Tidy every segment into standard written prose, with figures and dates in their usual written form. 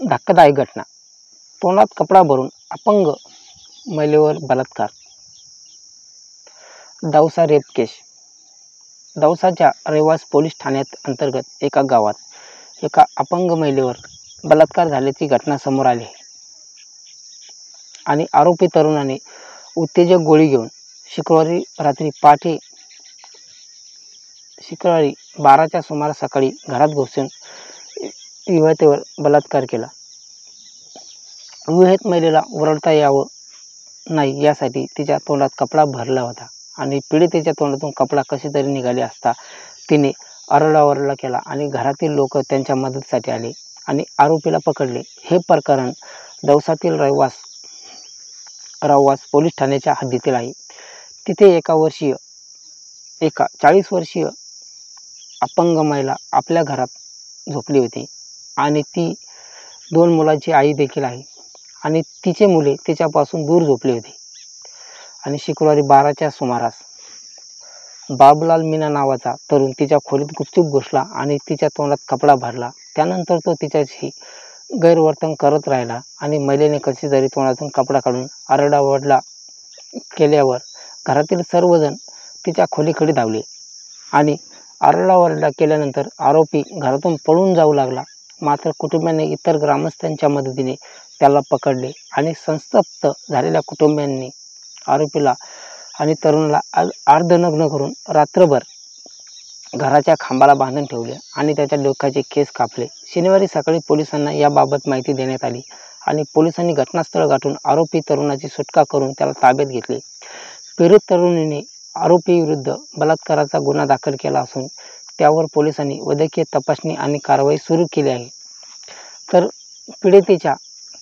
धक्कादायक घटना. तोंडात कपडा भरून अपंग महिलेवर बलात्कार. दौसा रेप केस. दौसाच्या रहिवास पोलीस ठाण्यात अंतर्गत एका गावात एका अपंग महिलेवर बलात्कार झाल्याची घटना समोर आली आहे आणि आरोपी तरुणाने उत्तेजक गोळी घेऊन शुक्रवारी 12च्या सुमारास सकाळी घरात घुसून युवतीवर बलात्कार केला. विवाहित महिलेला ओरडता यावं नाही यासाठी तिच्या तोंडात कपडा भरला होता आणि पीडितेच्या तोंडातून कपडा कसे तरी निघाले असता तिने आरडाओरडा केला आणि घरातील लोक त्यांच्या मदतीसाठी आले आणि आरोपीला पकडले. हे प्रकरण दौसातील रहिवास पोलीस ठाण्याच्या हद्दीतील आहे. तिथे एका 40 वर्षीय अपंग महिला आपल्या घरात झोपली होती आणि ती 2 मुलांची आई देखील आहे आणि तिचे मुले तिच्यापासून दूर झोपले होते. आणि शुक्रवारी 12च्या सुमारास बाबूलाल मीना नावाचा तरुण तिच्या खोलीत गुपचूप घुसला आणि तिच्या तोंडात कपडा भरला. त्यानंतर तो तिच्याशी गैरवर्तन करत राहिला आणि महिलेने कशी तरी तोंडातून कपडा काढून आरडाओरडा केल्यावर घरातील सर्वजण तिच्या खोलीकडे धावले आणि आरडाओरडा केल्यानंतर आरोपी घरातून पळून जाऊ लागला. मात्र कुटुंबियांनी इतर ग्रामस्थांच्या मदतीने त्याला पकडले आणि संतप्त झालेल्या कुटुंबियांनी आरोपीला आणि तरुणाला अर्धनग्न करून रात्रभर घराच्या खांबाला बांधून ठेवले आणि त्याच्या डोक्याचे केस कापले. शनिवारी सकाळी पोलिसांना याबाबत माहिती देण्यात आली आणि पोलिसांनी घटनास्थळ गाठून आरोपी तरुणाची सुटका करून त्याला ताब्यात घेतले. पीडित तरुणीने आरोपीविरुद्ध बलात्काराचा गुन्हा दाखल केला असून त्यावर पोलिसांनी वैद्यकीय तपासणी आणि कारवाई सुरू केली आहे. तर पीडितेच्या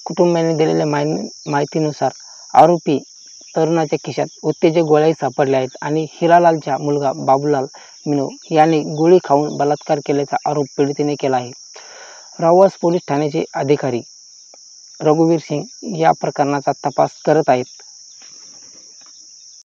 कुटुंबियांनी दिलेल्या माहितीनुसार आरोपी तरुणाच्या खिशात उत्तेजक गोळ्याही सापडल्या आहेत आणि हिरालालचा मुलगा बाबूलाल मीना याने गोळी खाऊन बलात्कार केल्याचा आरोप पीडितेने केला आहे. रहिवास पोलीस ठाण्याचे अधिकारी रघुवीर सिंग या प्रकरणाचा तपास करत आहेत.